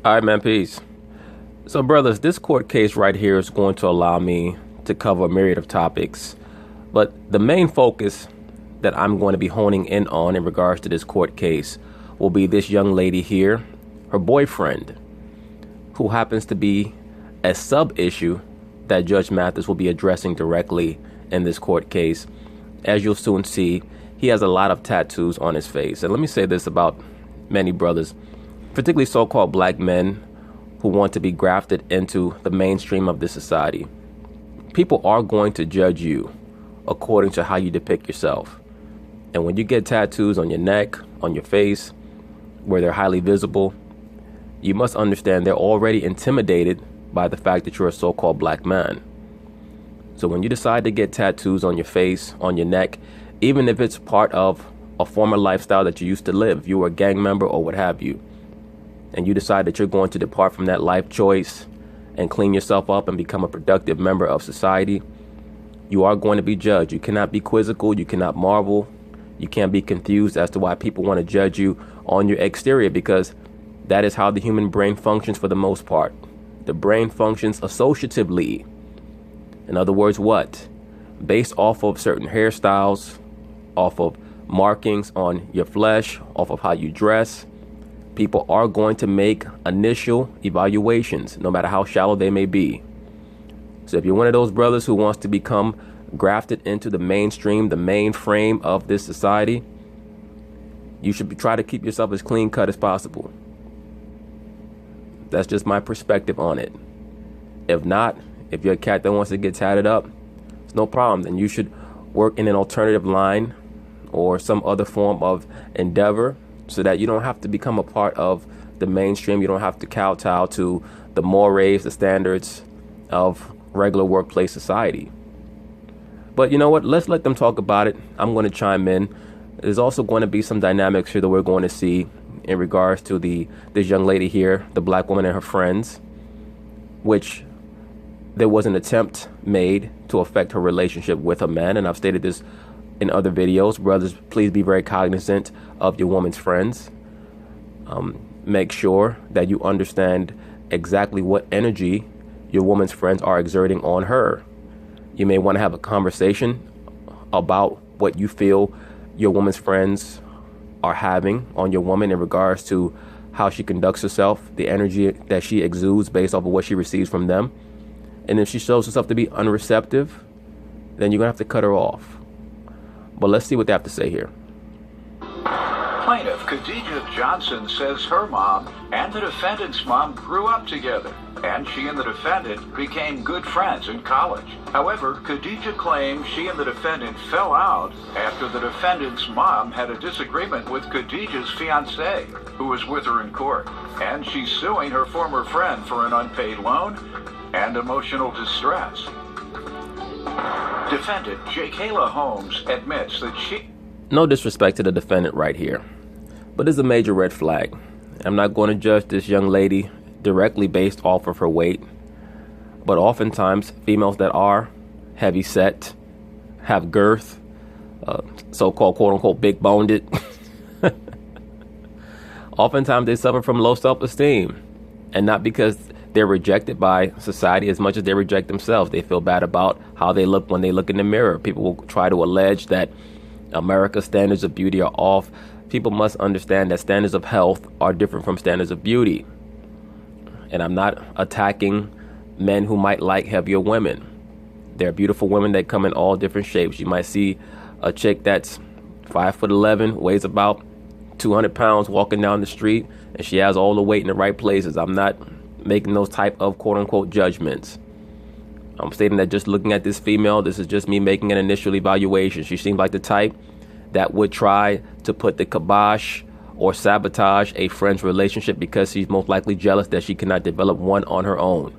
All right, man, peace. So, brothers, this court case right here is going to allow me to cover a myriad of topics. But the main focus that I'm going to be honing in on in regards to this court case will be this young lady here, her boyfriend, who happens to be a sub-issue that Judge Mathis will be addressing directly in this court case. As you'll soon see, he has a lot of tattoos on his face. And let me say this about many brothers, particularly so-called black men who want to be grafted into the mainstream of this society. People are going to judge you according to how you depict yourself. And when you get tattoos on your neck, on your face, where they're highly visible, you must understand they're already intimidated by the fact that you're a so-called black man. So when you decide to get tattoos on your face, on your neck, even if it's part of a former lifestyle that you used to live, you were a gang member or what have you, and you decide that you're going to depart from that life choice and clean yourself up and become a productive member of society, you are going to be judged. You cannot be quizzical. You cannot marvel. You can't be confused as to why people want to judge you on your exterior, because that is how the human brain functions for the most part. The brain functions associatively. In other words, what? Based off of certain hairstyles, off of markings on your flesh, off of how you dress, people are going to make initial evaluations, no matter how shallow they may be. So if you're one of those brothers who wants to become grafted into the mainstream, the mainframe of this society, you should try to keep yourself as clean cut as possible. That's just my perspective on it. If not, if you're a cat that wants to get tatted up, it's no problem. Then you should work in an alternative line or some other form of endeavor so that you don't have to become a part of the mainstream. You don't have to kowtow to the mores, the standards of regular workplace society. But you know what? Let's let them talk about it. I'm going to chime in. There's also going to be some dynamics here that we're going to see in regards to this young lady here, the black woman and her friends, which there was an attempt made to affect her relationship with a man. And I've stated this in other videos. Brothers, please be very cognizant of your woman's friends. Make sure that you understand exactly what energy your woman's friends are exerting on her. You may want to have a conversation about what you feel your woman's friends are having on your woman in regards to how she conducts herself, the energy that she exudes based off of what she receives from them. And if she shows herself to be unreceptive, then you're going to have to cut her off. But let's see what they have to say here. Plaintiff Khadijah Johnson says her mom and the defendant's mom grew up together, and she and the defendant became good friends in college. However, Khadijah claims she and the defendant fell out after the defendant's mom had a disagreement with Khadijah's fiancé, who was with her in court, and she's suing her former friend for an unpaid loan and emotional distress. Defendant Jakayla Holmes admits that she... No disrespect to the defendant right here, but it's a major red flag. I'm not going to judge this young lady directly based off of her weight, but oftentimes females that are heavy set, have girth, so-called quote-unquote big boned, oftentimes they suffer from low self-esteem, and not because they're rejected by society as much as they reject themselves. They feel bad about how they look when they look in the mirror. People will try to allege that America's standards of beauty are off. People must understand that standards of health are different from standards of beauty. And I'm not attacking men who might like heavier women. There are beautiful women that come in all different shapes. You might see a chick that's 5'11", weighs about 200 pounds walking down the street, and she has all the weight in the right places. I'm not making those type of quote-unquote judgments. I'm stating that just looking at this female, this is just me making an initial evaluation. She seems like the type that would try to put the kibosh or sabotage a friend's relationship because she's most likely jealous that she cannot develop one on her own.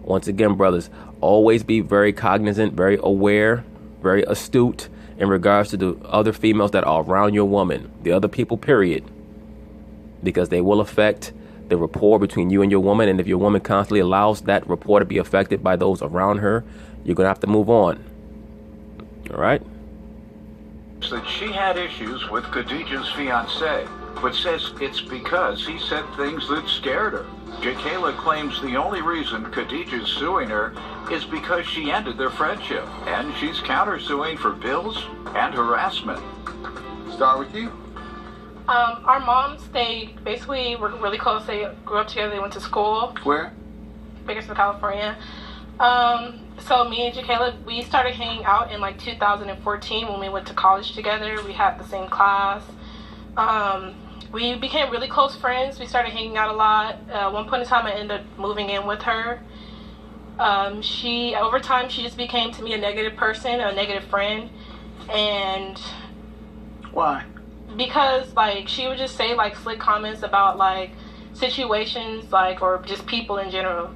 Once again, brothers, always be very cognizant, very aware, very astute in regards to the other females that are around your woman, the other people, period, because they will affect the rapport between you and your woman. And if your woman constantly allows that rapport to be affected by those around her, you're going to have to move on. All right? That she had issues with Khadijah's fiancé, but says it's because he said things that scared her. Jakayla claims the only reason Khadijah's suing her is because she ended their friendship, and she's countersuing for bills and harassment. Start with you. Our moms, basically were really close. They grew up together. They went to school. Where? Bakersfield, California. So me and Jakayla, we started hanging out in like 2014 when we went to college together. We had the same class. We became really close friends. We started hanging out a lot. At one point in time, I ended up moving in with her. Over time, she just became to me a negative person, a negative friend. And Why? because like she would just say like slick comments about like situations, like, or just people in general,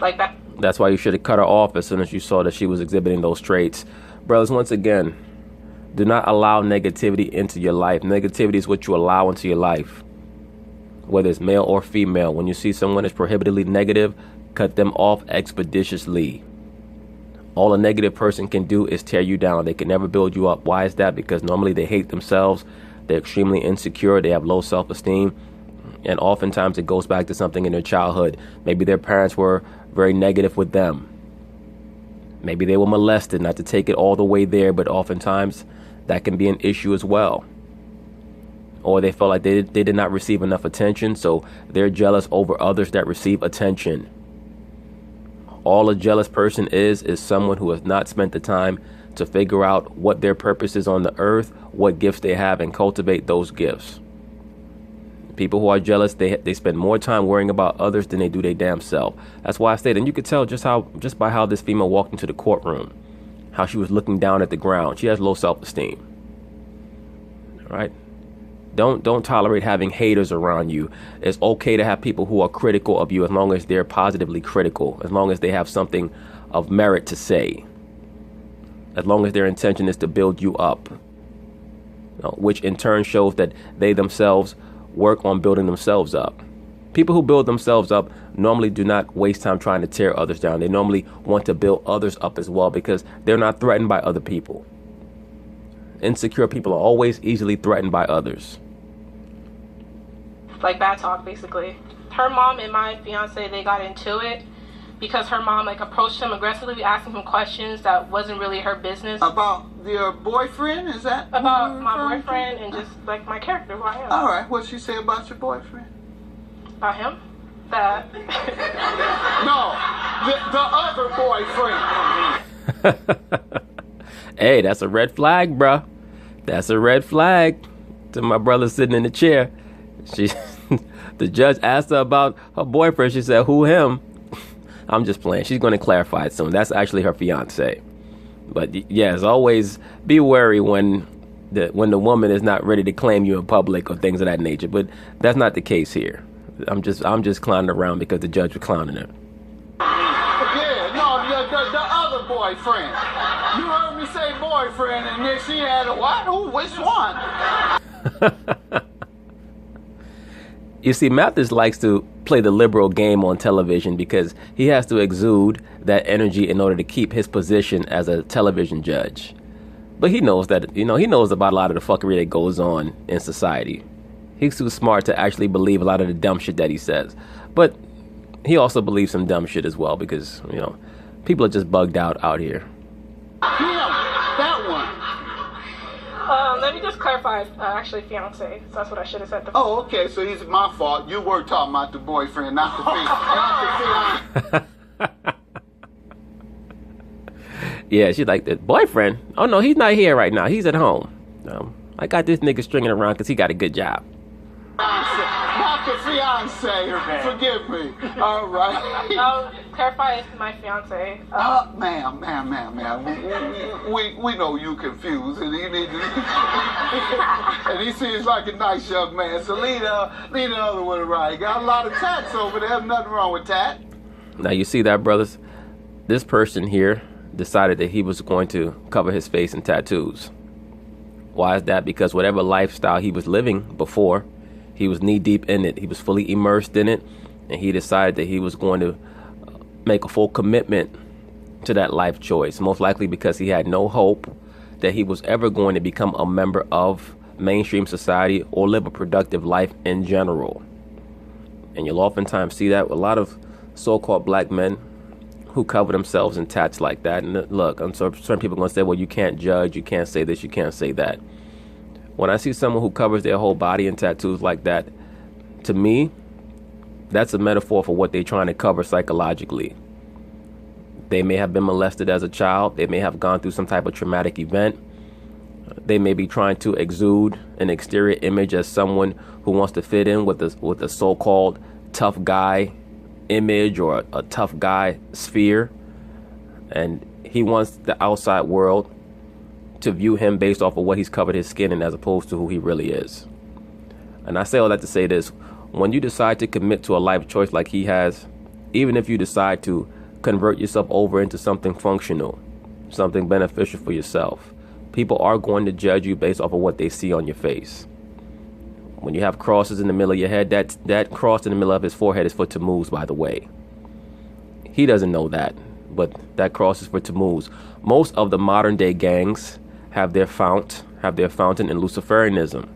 like that. That's why you should have cut her off as soon as you saw that she was exhibiting those traits. Brothers, once again, do not allow negativity into your life. Negativity is what you allow into your life, whether it's male or female. When you see someone that's prohibitively negative, cut them off expeditiously. All a negative person can do is tear you down. They can never build you up. Why is that? Because normally they hate themselves. They're extremely insecure. They have low self-esteem. And oftentimes it goes back to something in their childhood. Maybe their parents were very negative with them. Maybe they were molested, not to take it all the way there, but oftentimes that can be an issue as well. Or they felt like they did not receive enough attention, so they're jealous over others that receive attention. All a jealous person is someone who has not spent the time to figure out what their purpose is on the earth, what gifts they have, and cultivate those gifts. People who are jealous, they spend more time worrying about others than they do their damn self. That's why I stayed. And you could tell just by how this female walked into the courtroom, how she was looking down at the ground. She has low self-esteem. All right? Don't tolerate having haters around you. It's okay to have people who are critical of you as long as they're positively critical, as long as they have something of merit to say, as long as their intention is to build you up, which in turn shows that they themselves work on building themselves up. People who build themselves up normally do not waste time trying to tear others down. They normally want to build others up as well because they're not threatened by other people. Insecure people are always easily threatened by others. Like bad talk, basically. Her mom and my fiance, they got into it because her mom like approached him aggressively, asking him questions that wasn't really her business. About your boyfriend? Is that about my boyfriend and just like my character, who I am. All right. What'd she say about your boyfriend? About him? That. No, the other boyfriend. Hey, that's a red flag, bruh. That's a red flag. To my brother sitting in the chair. The judge asked her about her boyfriend. She said, who him? I'm just playing. She's going to clarify it soon. That's actually her fiance. But yeah, as always, be wary when the woman is not ready to claim you in public or things of that nature. But that's not the case here. I'm just clowning around because the judge was clowning her. Yeah, no, the other boyfriend. You heard me say boyfriend, and then she had a what? Who? Which one? You see, Mathis likes to play the liberal game on television because he has to exude that energy in order to keep his position as a television judge. But he knows that, he knows about a lot of the fuckery that goes on in society. He's too smart to actually believe a lot of the dumb shit that he says. But he also believes some dumb shit as well because, people are just bugged out here. That one. Let me just clarify, actually fiance. So that's what I should have said. Oh, okay, so he's my fault. You were talking about the boyfriend, not the fiance. Yeah, she's like, the boyfriend? Oh, no, he's not here right now. He's at home. I got this nigga stringing around because he got a good job. Not the fiance. Forgive me. All right. I'll clarify it's my fiance. Ma'am. We know you confused, and he need to. And he seems like a nice young man. So lead the other one around. He got a lot of tats over there. Nothing wrong with that. Now you see that, brothers? This person here decided that he was going to cover his face in tattoos. Why is that? Because whatever lifestyle he was living before, he was knee deep in it. He was fully immersed in it. And he decided that he was going to make a full commitment to that life choice. Most likely because he had no hope that he was ever going to become a member of mainstream society or live a productive life in general. And you'll oftentimes see that with a lot of so-called black men who cover themselves in tats like that. And look, I'm sorry, certain people are going to say, well, you can't judge, you can't say this, you can't say that. When I see someone who covers their whole body in tattoos like that, to me, that's a metaphor for what they're trying to cover psychologically. They may have been molested as a child. They may have gone through some type of traumatic event. They may be trying to exude an exterior image as someone who wants to fit in with a so-called tough guy image or a tough guy sphere. And he wants the outside world to view him based off of what he's covered his skin in as opposed to who he really is. And I say all that to say this. When you decide to commit to a life choice like he has, even if you decide to convert yourself over into something functional, something beneficial for yourself, people are going to judge you based off of what they see on your face. When you have crosses in the middle of your head, that cross in the middle of his forehead is for Tammuz, by the way. He doesn't know that, but that cross is for Tammuz. Most of the modern day gangs have their fountain in Luciferianism.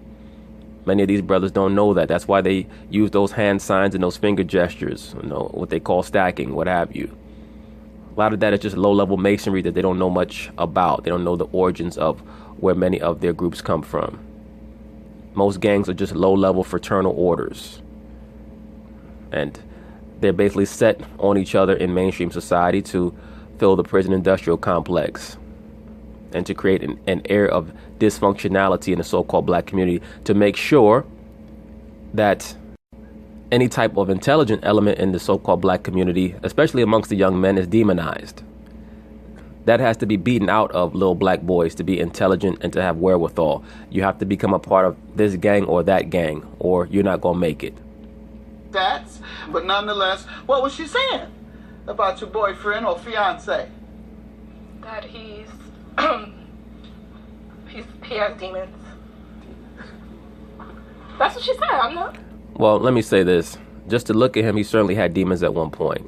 Many of these brothers don't know that. That's why they use those hand signs and those finger gestures, what they call stacking, what have you. A lot of that is just low-level masonry that they don't know much about. They don't know the origins of where many of their groups come from. Most gangs are just low-level fraternal orders. And they're basically set on each other in mainstream society to fill the prison industrial complex and to create an air of dysfunctionality in the so-called black community to make sure that any type of intelligent element in the so-called black community, especially amongst the young men, is demonized. That has to be beaten out of little black boys to be intelligent and to have wherewithal. You have to become a part of this gang or that gang, or you're not going to make it. But nonetheless, what was she saying about your boyfriend or fiance? That he has demons. That's what she said. I'm not. Well, let me say this. Just to look at him, he certainly had demons at one point.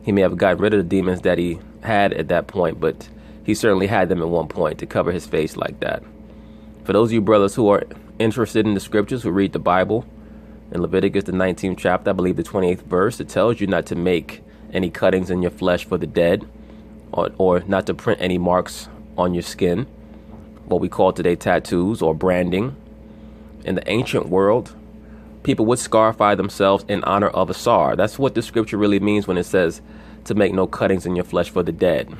He may have gotten rid of the demons that he had at that point, but he certainly had them at one point to cover his face like that. For those of you brothers who are interested in the scriptures, who read the Bible, in Leviticus, the 19th chapter, I believe the 28th verse, it tells you not to make any cuttings in your flesh for the dead, or not to print any marks on your skin, what we call today tattoos or branding. In the ancient world, people would scarify themselves in honor of Asar. That's what the scripture really means when it says to make no cuttings in your flesh for the dead.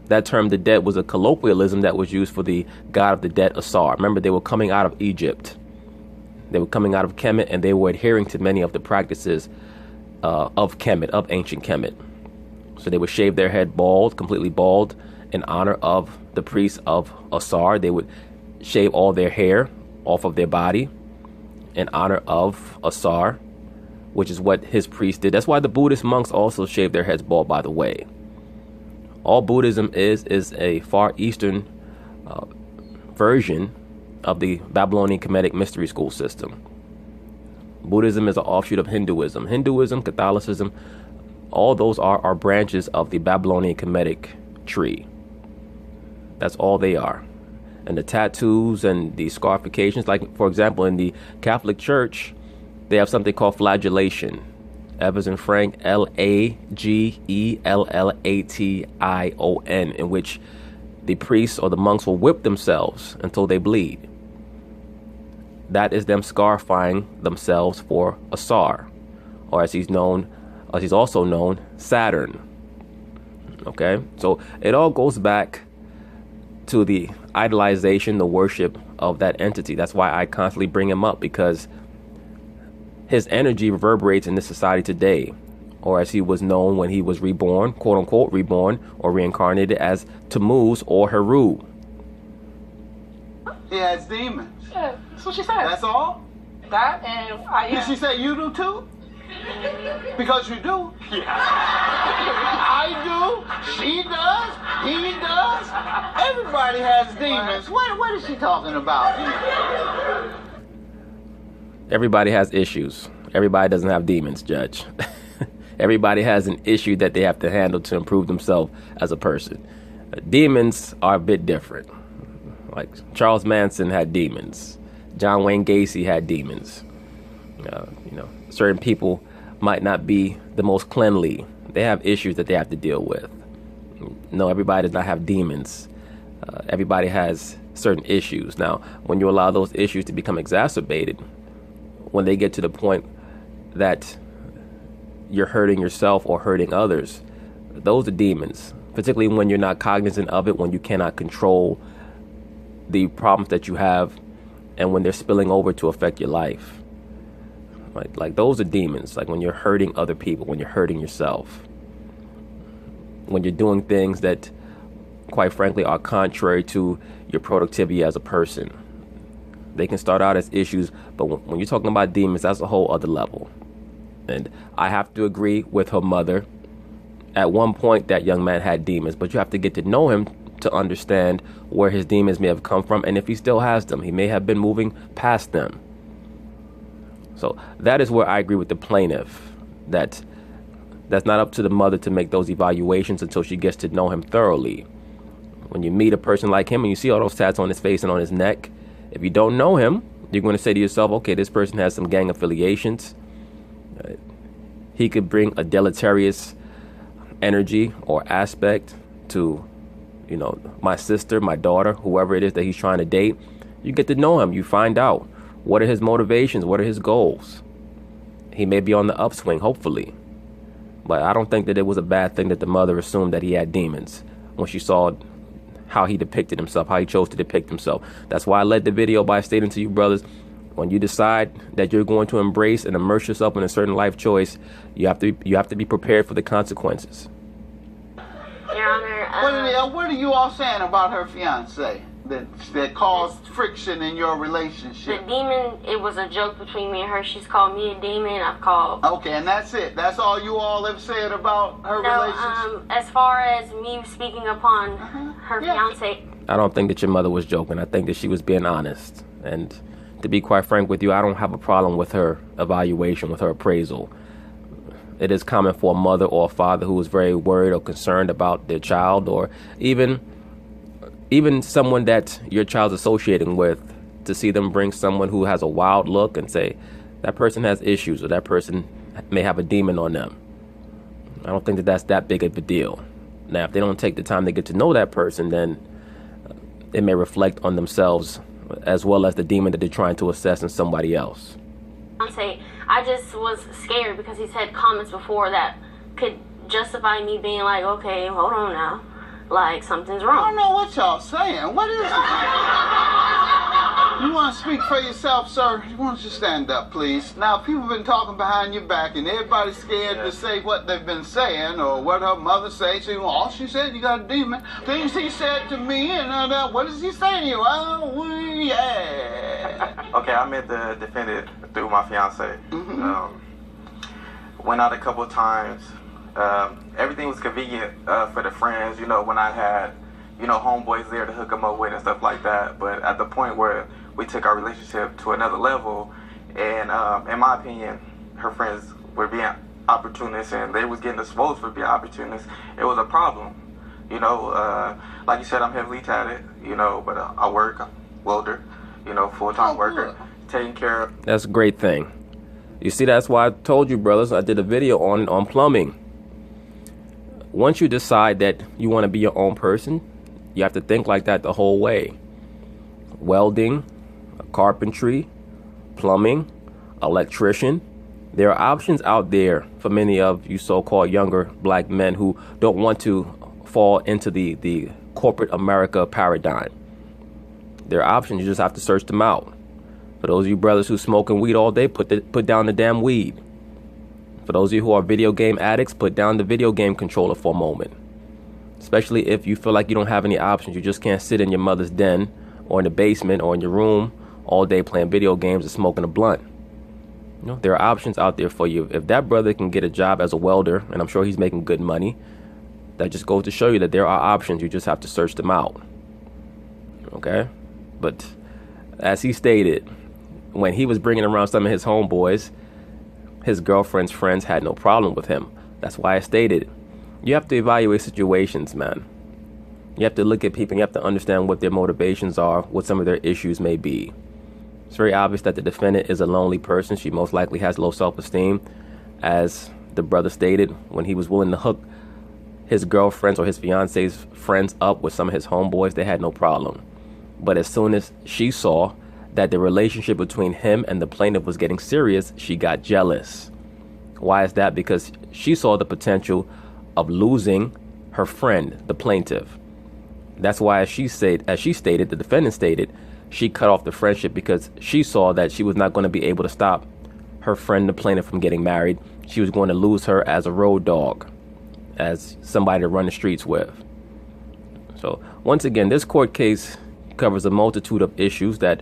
That term, the dead, was a colloquialism that was used for the god of the dead, Asar. Remember, they were coming out of Egypt. They were coming out of Kemet, and they were adhering to many of the practices of Kemet, of ancient Kemet. So they would shave their head bald, completely bald, in honor of the priests of Asar. They would shave all their hair off of their body in honor of Asar, which is what his priests did. That's why the Buddhist monks also shave their heads bald, by the way. All Buddhism is a Far Eastern version of the Babylonian Kemetic mystery school system. Buddhism is an offshoot of Hinduism. Hinduism, Catholicism, all those are branches of the Babylonian Kemetic tree. That's all they are. And the tattoos and the scarifications, like, for example, in the Catholic Church, they have something called flagellation. Evans and Frank, L-A-G-E-L-L-A-T-I-O-N, in which the priests or the monks will whip themselves until they bleed. That is them scarifying themselves for Asar, or as he's also known, Saturn. Okay, so it all goes back to the idolization, the worship of that entity. That's why I constantly bring him up, because his energy reverberates in this society today, or as he was known when he was reborn, quote unquote reborn, or reincarnated as Tammuz or Heru. He has demons. Yeah, that's what she said. That's all? That and Did she say you do too? Because you do. Yeah. I do. She does. He does. Everybody has demons. What is she talking about? Everybody has issues. Everybody doesn't have demons, Judge. Everybody has an issue that they have to handle to improve themselves as a person. Demons are a bit different. Like Charles Manson had demons. John Wayne Gacy had demons. Certain people might not be the most cleanly. They have issues that they have to deal with. No, everybody does not have demons. Everybody has certain issues. Now, when you allow those issues to become exacerbated, when they get to the point that you're hurting yourself or hurting others, those are demons, particularly when you're not cognizant of it, when you cannot control the problems that you have, and when they're spilling over to affect your life. Like those are demons, like when you're hurting other people, when you're hurting yourself, when you're doing things that, quite frankly, are contrary to your productivity as a person. They can start out as issues, but when you're talking about demons, that's a whole other level. And I have to agree with her mother. At one point, that young man had demons, but you have to get to know him to understand where his demons may have come from, and if he still has them. He may have been moving past them. So that is where I agree with the plaintiff, that's not up to the mother to make those evaluations until she gets to know him thoroughly. When you meet a person like him and you see all those tats on his face and on his neck, if you don't know him, you're going to say to yourself, okay, this person has some gang affiliations. He could bring a deleterious energy or aspect to, my sister, my daughter, whoever it is that he's trying to date. You get to know him. You find out what are his motivations, what are his goals. He may be on the upswing, hopefully. But I don't think that it was a bad thing that the mother assumed that he had demons when she saw how he depicted himself, how he chose to depict himself. That's why I led the video by stating to you, brothers, when you decide that you're going to embrace and immerse yourself in a certain life choice, you have to be prepared for the consequences. Your Honor, what are you all saying about her fiance that caused friction in your relationship? The demon, it was a joke between me and her. She's called me a demon. I've called. Okay, and that's it. That's all you all have said about her relationship? As far as me speaking upon her fiance. I don't think that your mother was joking. I think that she was being honest. And to be quite frank with you, I don't have a problem with her evaluation, with her appraisal. It is common for a mother or a father who is very worried or concerned about their child, or even someone that your child's associating with, to see them bring someone who has a wild look and say, that person has issues, or that person may have a demon on them. I don't think that that's that big of a deal. Now, if they don't take the time to get to know that person, then it may reflect on themselves as well as the demon that they're trying to assess in somebody else. I just was scared because he's had comments before that could justify me being like, okay, hold on now. Like, something's wrong. I don't know what y'all saying. What is it? You want to speak for yourself, sir? You want to just stand up, please? Now, people have been talking behind your back, and everybody's scared to say what they've been saying or what her mother says. All she said, you got a demon. Things he said to me, and what does he say to you? Oh, yeah. Okay, I met the defendant through my fiance. Went out a couple of times. Everything was convenient for the friends, when I had, homeboys there to hook them up with and stuff like that. But at the point where we took our relationship to another level, and in my opinion, her friends were being opportunists and they was getting exposed for being opportunists, it was a problem. Like you said, I'm heavily tatted, but I work, I'm welder, full-time worker, taking care of. That's a great thing. You see, that's why I told you, brothers, I did a video on plumbing. Once you decide that you want to be your own person, you have to think like that the whole way. Welding, carpentry, plumbing, electrician. There are options out there for many of you so-called younger black men who don't want to fall into the corporate America paradigm. There are options. You just have to search them out. For those of you brothers who smoking weed all day, put down the damn weed. For those of you who are video game addicts, put down the video game controller for a moment. Especially if you feel like you don't have any options. You just can't sit in your mother's den or in the basement or in your room all day playing video games and smoking a blunt. There are options out there for you. If that brother can get a job as a welder, and I'm sure he's making good money, that just goes to show you that there are options. You just have to search them out. Okay? But as he stated, when he was bringing around some of his homeboys, his girlfriend's friends had no problem with him. That's why I stated, you have to evaluate situations, man. You have to look at people and you have to understand what their motivations are, what some of their issues may be. It's very obvious that the defendant is a lonely person. She most likely has low self-esteem. As the brother stated, when he was willing to hook his girlfriends or his fiance's friends up with some of his homeboys, they had no problem. But as soon as she saw that the relationship between him and the plaintiff was getting serious, she got jealous. Why is that? Because she saw the potential of losing her friend, the plaintiff. That's why, as she stated, the defendant stated, she cut off the friendship because she saw that she was not going to be able to stop her friend, the plaintiff, from getting married. She was going to lose her as a road dog, as somebody to run the streets with. So once again, this court case covers a multitude of issues that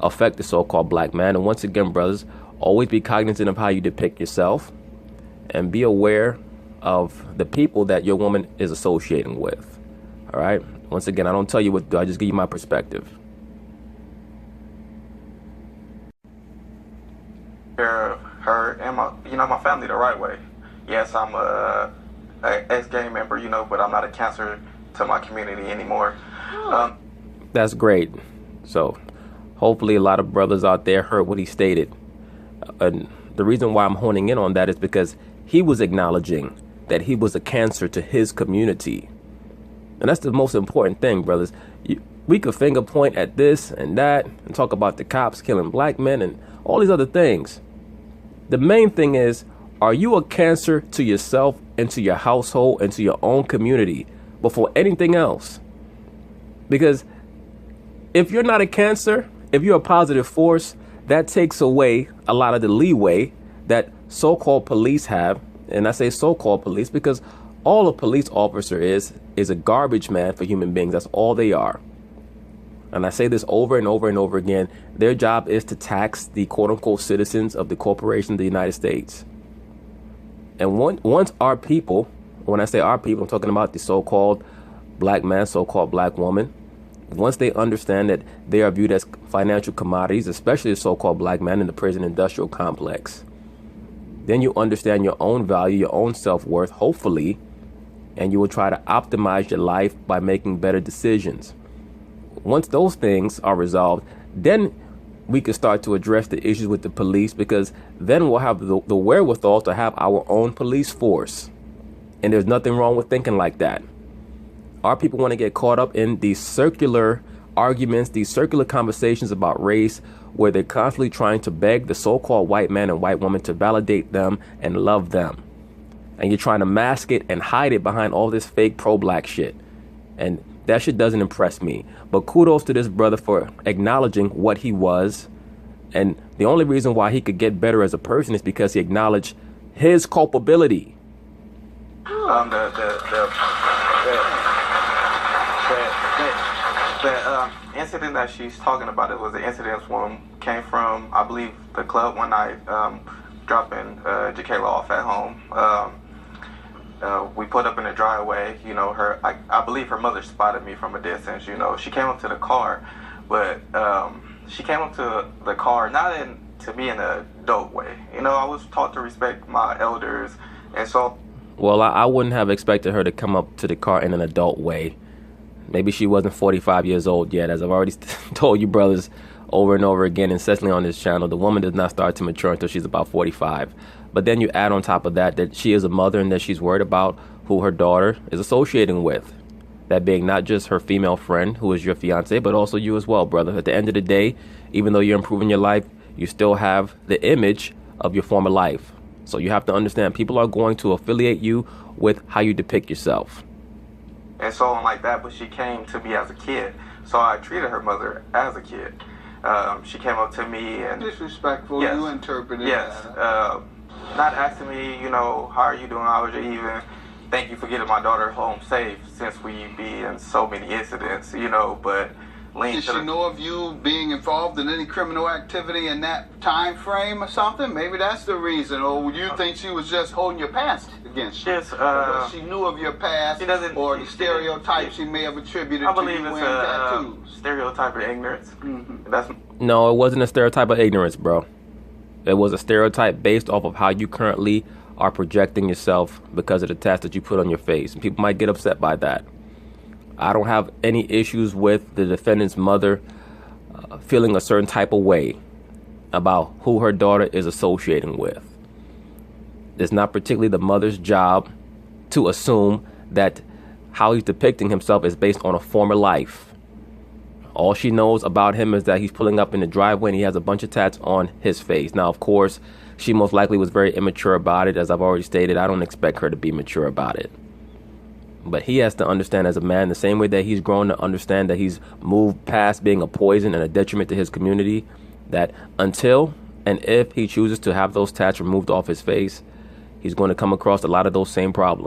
affect the so-called black man. And once again, brothers, always be cognizant of how you depict yourself and be aware of the people that your woman is associating with. All right. Once again, I don't tell you what to do. I just give you my perspective. Her and my family the right way. Yes, I'm a ex-gang member, but I'm not a cancer to my community anymore. That's great. So hopefully a lot of brothers out there heard what he stated. And the reason why I'm honing in on that is because he was acknowledging that he was a cancer to his community. And that's the most important thing, brothers. We could finger point at this and that and talk about the cops killing black men and all these other things. The main thing is, are you a cancer to yourself and to your household and to your own community before anything else? Because if you're not a cancer, if you're a positive force, that takes away a lot of the leeway that so-called police have. And I say so-called police because all a police officer is a garbage man for human beings. That's all they are. And I say this over and over and over again. Their job is to tax the quote-unquote citizens of the corporation of the United States. And once our people, when I say our people, I'm talking about the so-called black man, so-called black woman. Once they understand that they are viewed as financial commodities, especially the so-called black man in the prison industrial complex, then you understand your own value, your own self-worth, hopefully, and you will try to optimize your life by making better decisions. Once those things are resolved, then we can start to address the issues with the police, because then we'll have the wherewithal to have our own police force. And there's nothing wrong with thinking like that. Our people want to get caught up in these circular arguments, these circular conversations about race, where they're constantly trying to beg the so-called white man and white woman to validate them and love them. And you're trying to mask it and hide it behind all this fake pro-black shit. And that shit doesn't impress me. But kudos to this brother for acknowledging what he was. And the only reason why he could get better as a person is because he acknowledged his culpability. The incident that she's talking about, it was the incident when came from, I believe, the club one night, dropping Jakayla off at home. We put up in the driveway, I believe her mother spotted me from a distance, she came up to the car, but she came up to the car, not to me in an adult way. I was taught to respect my elders, and so. Well, I wouldn't have expected her to come up to the car in an adult way. Maybe she wasn't 45 years old yet. As I've already told you brothers over and over again, incessantly on this channel, the woman does not start to mature until she's about 45. But then you add on top of that she is a mother and that she's worried about who her daughter is associating with. That being not just her female friend, who is your fiance, but also you as well, brother. At the end of the day, even though you're improving your life, you still have the image of your former life. So you have to understand, people are going to affiliate you with how you depict yourself. And so on like that, but she came to me as a kid. So I treated her mother as a kid. She came up to me and... Disrespectful, yes, you interpreted yes, that. not asking me, how are you doing, how was your evening? Thank you for getting my daughter home safe, since we be in so many incidents, but... Did she know of you being involved in any criminal activity in that time frame or something? Maybe that's the reason. Or you think she was just holding your past against you? Yes, she knew of your past, or the stereotypes she may have attributed to you wearing tattoos. Stereotype of ignorance. Mm-hmm. No, it wasn't a stereotype of ignorance, bro. It was a stereotype based off of how you currently are projecting yourself because of the tats that you put on your face. And people might get upset by that. I don't have any issues with the defendant's mother feeling a certain type of way about who her daughter is associating with. It's not particularly the mother's job to assume that how he's depicting himself is based on a former life. All she knows about him is that he's pulling up in the driveway and he has a bunch of tats on his face. Now, of course, she most likely was very immature about it. As I've already stated, I don't expect her to be mature about it. But he has to understand as a man, the same way that he's grown to understand that he's moved past being a poison and a detriment to his community, that until and if he chooses to have those tats removed off his face, he's going to come across a lot of those same problems.